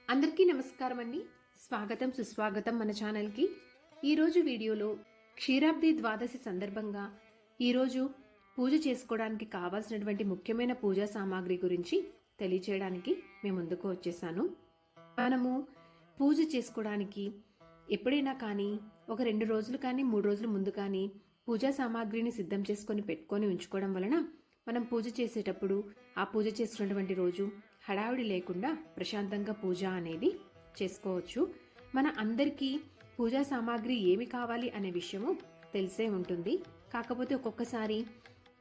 అందరికీ నమస్కారం అండి. స్వాగతం సుస్వాగతం మన ఛానల్కి. ఈరోజు వీడియోలో క్షీరాబ్ది ద్వాదశి సందర్భంగా ఈరోజు పూజ చేసుకోవడానికి కావాల్సినటువంటి ముఖ్యమైన పూజా సామాగ్రి గురించి తెలియచేయడానికి మేము ముందుకు వచ్చేసాను. మనము పూజ చేసుకోవడానికి ఎప్పుడైనా కానీ ఒక 2 రోజులు కానీ 3 రోజుల ముందు కానీ పూజా సామాగ్రిని సిద్ధం చేసుకొని పెట్టుకొని ఉంచుకోవడం వలన మనం పూజ చేసేటప్పుడు ఆ పూజ చేసుకున్నటువంటి రోజు హడావిడి లేకుండా ప్రశాంతంగా పూజ అనేది చేసుకోవచ్చు. మన అందరికీ పూజా సామాగ్రి ఏమి కావాలి అనే విషయము తెలిసే ఉంటుంది. కాకపోతే ఒక్కొక్కసారి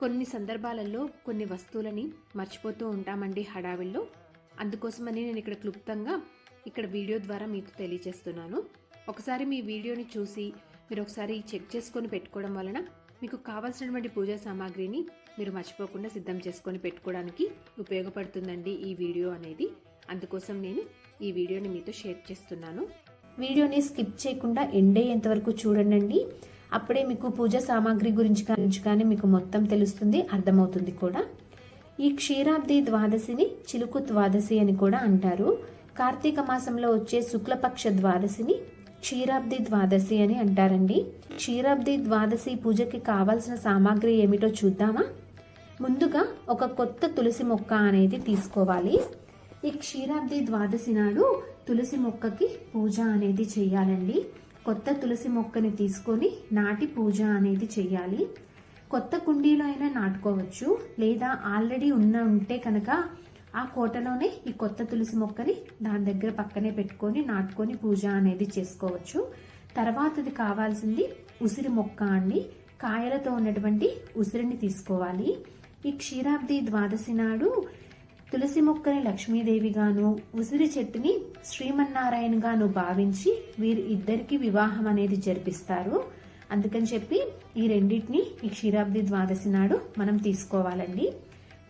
కొన్ని సందర్భాలలో కొన్ని వస్తువులని మర్చిపోతూ ఉంటామండి హడావిడిలో. అందుకోసమని నేను ఇక్కడ క్లుప్తంగా ఇక్కడ వీడియో ద్వారా మీకు తెలియజేస్తున్నాను. ఒకసారి మీ వీడియోని చూసి మీరు ఒకసారి చెక్ చేసుకొని పెట్టుకోవడం వలన మీకు కావాల్సినటువంటి పూజా సామాగ్రిని మీరు మర్చిపోకుండా సిద్ధం చేసుకొని పెట్టుకోవడానికి ఉపయోగపడుతుందండి ఈ వీడియో అనేది. అందుకోసం నేను ఈ వీడియోని మీతో షేర్ చేస్తున్నాను. వీడియోని స్కిప్ చేయకుండా ఎండ్ అయ్యేంత వరకు చూడండి. అప్పుడే మీకు పూజా సామాగ్రి గురించి కానీ మీకు మొత్తం తెలుస్తుంది, అర్థమవుతుంది కూడా. ఈ క్షీరాబ్ది ద్వాదశిని చిలుకు ద్వాదశి అని కూడా అంటారు. కార్తీక మాసంలో వచ్చే శుక్లపక్ష ద్వాదశిని క్షీరాబ్ది ద్వాదశి అని అంటారండి. క్షీరాబ్ది ద్వాదశి పూజకి కావాల్సిన సామాగ్రి ఏమిటో చూద్దామా? ముందుగా ఒక కొత్త తులసి మొక్క అనేది తీసుకోవాలి. ఈ క్షీరాబ్ది ద్వాదశి నాడు తులసి మొక్కకి పూజ అనేది చేయాలండి. కొత్త తులసి మొక్కని తీసుకొని నాటి పూజ అనేది చేయాలి. కొత్త కుండీలో అయినా నాటుకోవచ్చు, లేదా ఆల్రెడీ ఉంటే కనుక ఆ కోటలోనే ఈ కొత్త తులసి మొక్కని దాని దగ్గర పక్కనే పెట్టుకొని నాటుకొని పూజ అనేది చేసుకోవచ్చు. తర్వాతది కావాల్సింది ఉసిరి మొక్క అండి. కాయలతో ఉన్నటువంటి ఉసిరిని తీసుకోవాలి. ఈ క్షీరాబ్ది ద్వాదశి నాడు తులసి మొక్కని లక్ష్మీదేవిగాను, ఉసిరి చెట్టుని శ్రీమన్నారాయణగాను భావించి వీరి ఇద్దరికి వివాహం అనేది జరిపిస్తారు. అందుకని చెప్పి ఈ రెండింటిని ఈ క్షీరాబ్ది ద్వాదశి నాడు మనం తీసుకోవాలండి.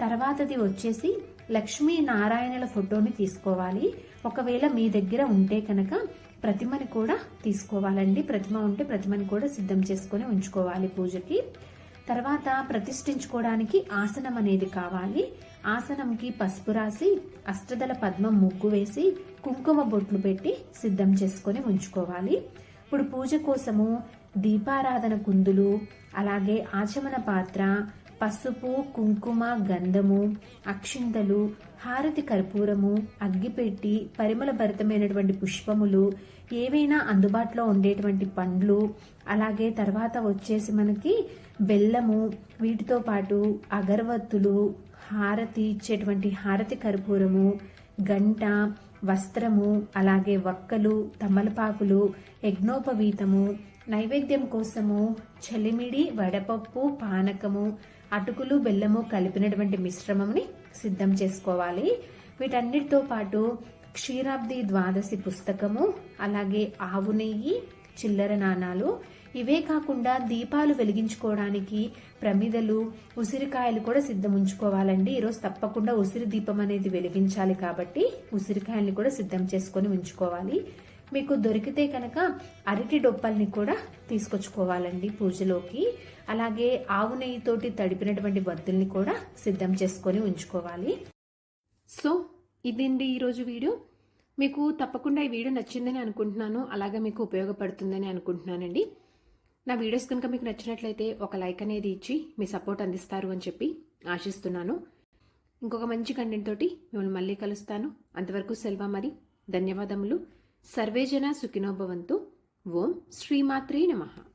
తర్వాతది వచ్చేసి లక్ష్మీ నారాయణుల ఫోటోని తీసుకోవాలి. ఒకవేళ మీ దగ్గర ఉంటే కనుక ప్రతిమని కూడా తీసుకోవాలండి. ప్రతిమ ఉంటే ప్రతిమని కూడా సిద్ధం చేసుకొని ఉంచుకోవాలి పూజకి. తర్వాత ప్రతిష్ఠించుకోవడానికి ఆసనం అనేది కావాలి. ఆసనంకి పసుపు రాసి అష్టదళ పద్మం ముగ్గు వేసి కుంకుమ బొట్లు పెట్టి సిద్ధం చేసుకొని ఉంచుకోవాలి. ఇప్పుడు పూజ కోసము దీపారాధన కుందులు, అలాగే ఆచమన పాత్ర, పసుపు, కుంకుమ, గంధము, అక్షింతలు, హారతి కర్పూరము, అగ్గిపెట్టి, పరిమళ భరితమైనటువంటి పుష్పములు, ఏవైనా అందుబాటులో ఉండేటువంటి పండ్లు, అలాగే తర్వాత వచ్చేసి మనకి బెల్లము, వీటితో పాటు అగరవత్తులు, హారతి ఇచ్చేటువంటి హారతి కర్పూరము, గంట, వస్త్రము, అలాగే వక్కలు, తమలపాకులు, యజ్ఞోపవీతము, నైవేద్యం కోసము చలిమిడి, వడపప్పు, పానకము, అటుకులు, బెల్లము కలిపినటువంటి మిశ్రమంని సిద్ధం చేసుకోవాలి. వీటన్నిటితో పాటు క్షీరాబ్ది ద్వాదశి పుస్తకము, అలాగే ఆవు నెయ్యి, చిల్లర నాణాలు, ఇవే కాకుండా దీపాలు వెలిగించుకోవడానికి ప్రమిదలు, ఉసిరికాయలు కూడా సిద్ధం ఉంచుకోవాలండి. ఈరోజు తప్పకుండా ఉసిరి దీపం అనేది వెలిగించాలి కాబట్టి ఉసిరికాయల్ని కూడా సిద్ధం చేసుకొని ఉంచుకోవాలి. మీకు దొరికితే కనుక అరటి డొప్పల్ని కూడా తీసుకొచ్చుకోవాలండి పూజలోకి. అలాగే ఆవు నెయ్యితోటి తడిపినటువంటి వత్తుల్ని కూడా సిద్ధం చేసుకొని ఉంచుకోవాలి. సో ఇదండి ఈరోజు వీడియో. మీకు తప్పకుండా ఈ వీడియో నచ్చిందని అనుకుంటున్నాను, అలాగే మీకు ఉపయోగపడుతుందని అనుకుంటున్నానండి. నా వీడియోస్ కనుక మీకు నచ్చినట్లయితే ఒక లైక్ అనేది ఇచ్చి మీ సపోర్ట్ అందిస్తారు అని చెప్పి ఆశిస్తున్నాను. ఇంకొక మంచి కంటెంట్ తోటి మిమ్మల్ని మళ్ళీ కలుస్తాను. అంతవరకు సెలవు మరి. ధన్యవాదములు. సర్వేజన సుఖినో భవంతు. ఓం శ్రీమాత్రే నమః.